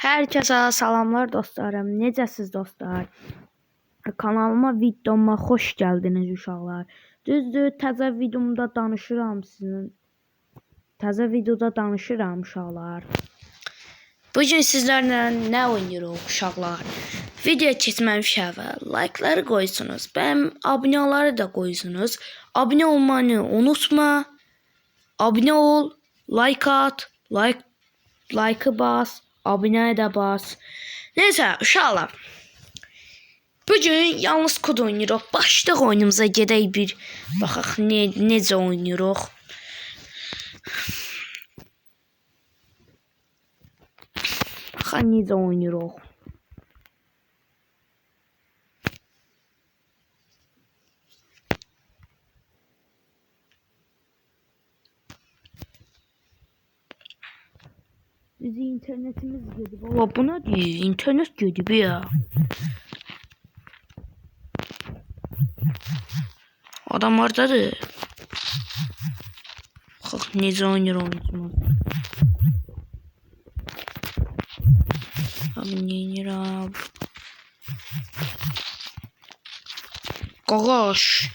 Herkese salamlar dostlarım. Necəsiz dostlar? Kanalıma, videoma xoş gəldiniz uşaqlar. Düzdür, təzə videomda danışıram sizin. Təzə videoda danışıram uşaqlar. Bugün sizlərlə nə oynayırıq uşaqlar? Videoya keçməmiş əvvəl like'ları qoysunuz. Bəyəm abunələri də qoysunuz. Abunə olmanı unutma. Abunə ol, like at, like'ı bas. Abunəyə də bas. Neyse uşaqlar. Bugün yalnız kod oynayırıq. Başlıq oyunumuza gedək bir baxaq necə oynayırıq. Baxaq necə oynayırıq. Bizi internetimiz gedib. Valla bu nə deyir? İnternet gedib ya. Adam oradadır. Baxaq necə oynayır oyuncumuz. Abi neynir abi? Qaqaş.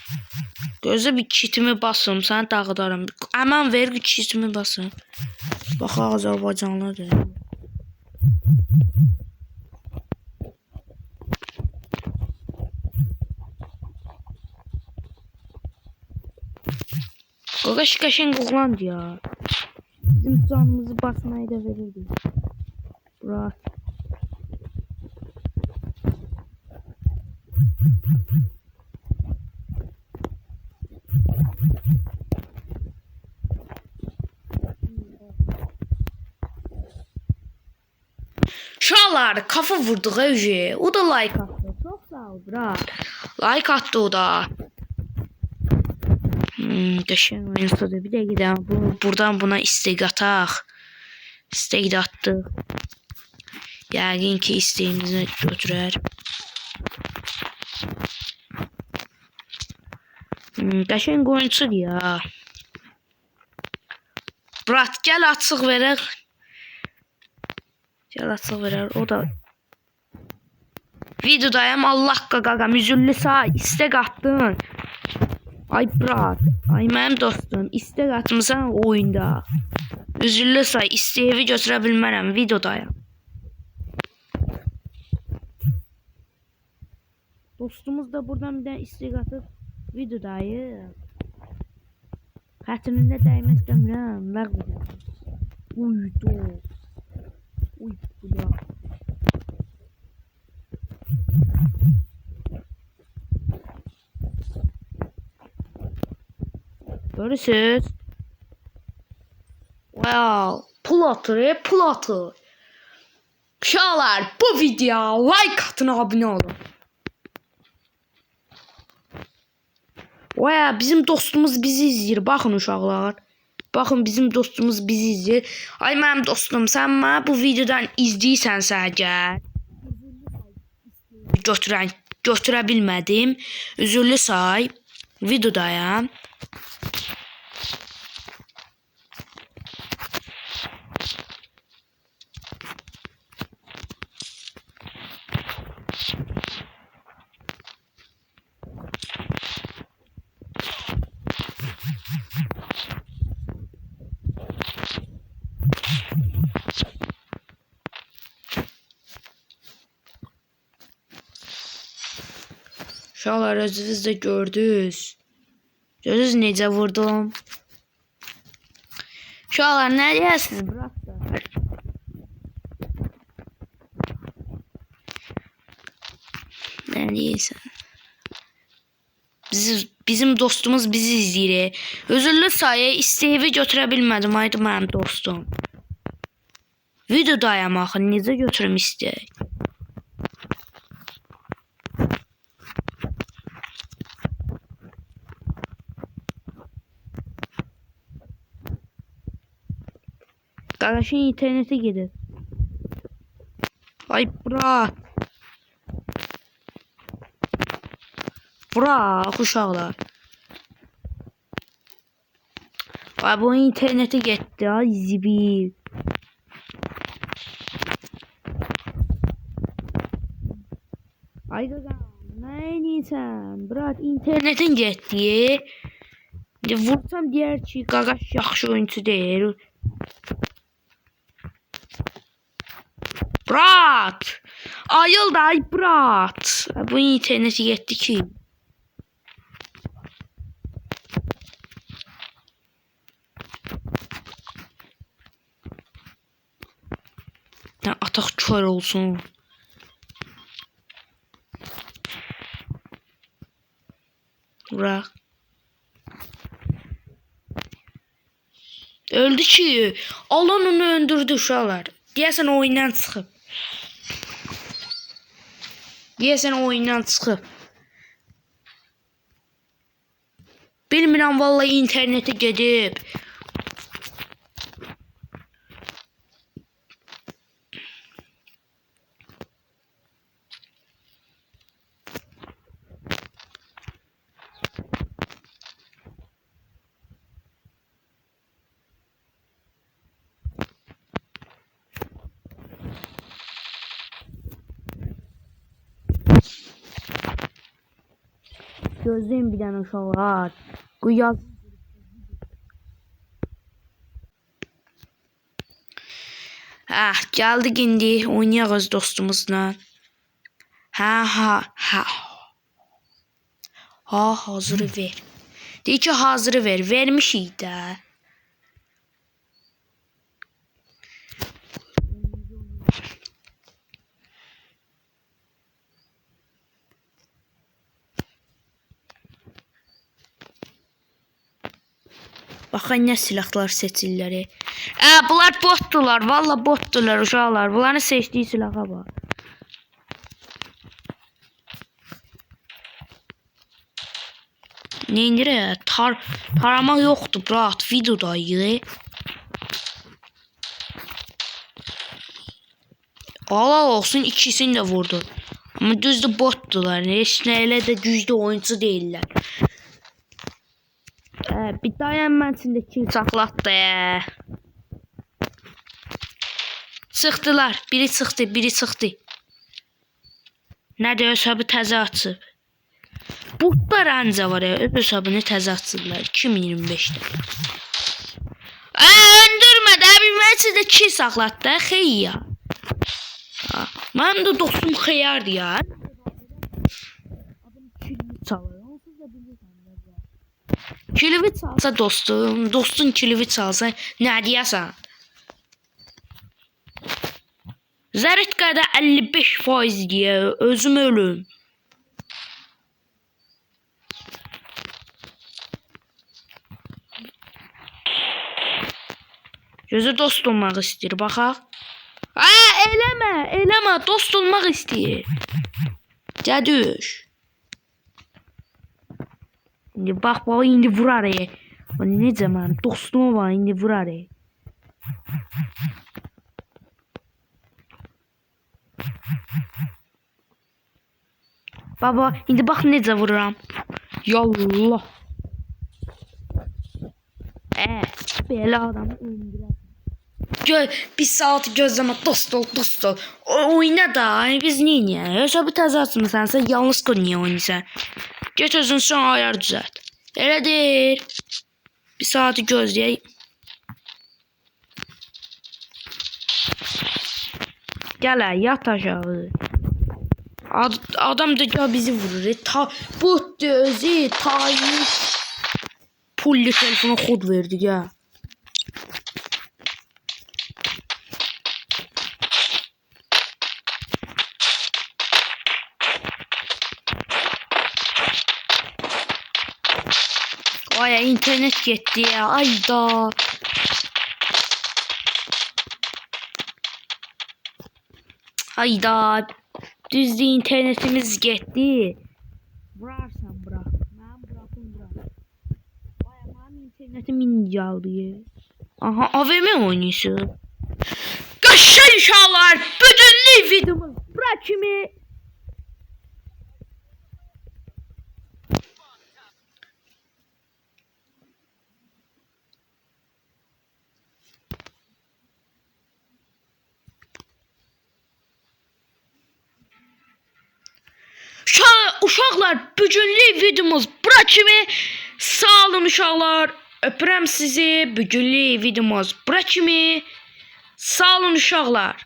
Gözə bir kitimi basım, səni dağıdarım. Əmən ver ki kitimi basım. Baxaq Azərbaycanlıdır. Qaqaş qəşəng oğlandı ya. Bizim canımızı basmayı da verirdi. Bura. Uşaqlar kafa vurduq evci. O da like attı. Çok sağ ol bra. Like attı o da. Qəşəng oyunsadır. Bir də gedəm. Buradan buna istek ataq. İstek də atdıq. Yəqin ki isteğimizi götürər. Qəşəng oyunçudur ya. Brat gəl açıq verək. Gəl açıq verər. O da videodayım. Allah qaqam üzüllü sağ istek attın. Ay brat. Ay mənim dostum. İstek atmısan oyunda. Üzüllü say isteği götürə bilmərəm. Videodayım. Dostumuz da buradan bir dənə istek atıb. Videodayım. Xətrinində dəymək istəmirəm. Ləğv edirəm. Uydu. Uy bula. Görürsünüz. Wow. Pul atır, pul atır. Uşaqlar bu videoya like atın, abunə olun. Wow, bizim dostumuz bizi izləyir. Baxın uşaqlar. Baxın bizim dostumuz bizi izləyir. Ay mənim dostum, sən mənə bu videodan izləyirsənsə əgər götürə bilmədim. Üzürlü say. Videodayım. Uşaqlar özünüz də gördünüz. Gördünüz necə vurdum. Uşaqlar nə deyəsiniz bıraklar? Nə deyirsən? Bizim dostumuz bizi izləyir. Özürlü sayı isteği götürə bilmədim. Haydi mənim dostum. Videodayım axı. Necə götürüm isteği? Qardaşın internete gedir. Ay bırak. Bırak uşaqlar. Ay bu internete getdi ay zibil. Ay qaqa, nə edirsən? Brat, internetin getdi. Vursam deyər ki, qaqaş yaxşı oyunçu deyil. Brat! Ayıl da ay brat. Bu interneti getdi ki. Ya atak kör olsun. Bırak. Öldü ki. Alan onu öldürdü uşaqlar. Deyəsən oyundan çıxıb. Deyəsən oyundan çıxıb. Bilmirəm vallahi internete gedib. Gözləyin bir dənə uşaqlar. Bu yaz. Geldik indi. Oynayaq dostumuzla. Ha. Hazırı ver. Deyir ki hazırı ver. Vermişik də. Baxın nə silahlar seçirlər. Bunlar botdular. Valla botdular uşaqlar. Bunların seçdiyi silaha bax. Neyindir? Tarama yoxdur brat. Videodayıq. Allah olsun ikisini de vurdu. Ama düzdür botdular. Heç nə elə də güclü oyuncu deyirlər. Bir dayan mənsində kill saxlatdı. Çıxdılar. Biri çıxdı. Nədir hesabı təzə açıb. Botlar anca var ya. Hesabını təzə açıblar. 2025'də. Öldürmə də. Bir mənsində kill saxlatdı. Xeyr ya. Mənim də dostum xeyardır ya. Kilimi çalsa dostun kilimi çalsa nə deyəsən? Zəritkada 55% diye özüm ölüm. Gözü dost olmaq istəyir, baxaq. Eləmə, dost olmaq istəyir. Cədüş. İndi bax, indi vurar. Necə mən dostum var, indi vurar. Baba, indi bax necə vururam. Yallah. Belə adamı öldürər. Bir saat gözləmə, dost ol. Oyna da, biz niyə? Hesabı təzə açmısansa, yalnız niyə oynayırsan? Get özün son ayar düzelt. Elə deyir. Bir saati gözləyək. Gələ, yat aşağı. Adam da bizi vurur. Bu özü tayin. Pulli telefona kod verdi ya. Ay internet gitti ya. Ayda. Ayda. Düzdür internetimiz gitti. Vurarsan bırak. Ben bırakın bırak. Ay benim internetim indi aldı ya. Aha AVM oynuyorsun. Qaşay uşaqlar. Bütünlük videomuz. Bırak kimi. Uşaqlar, bugünlük videomuz bura kimi. Sağ olun uşaqlar. Öpürəm sizi. Bugünlük videomuz bura kimi. Sağ olun uşaqlar.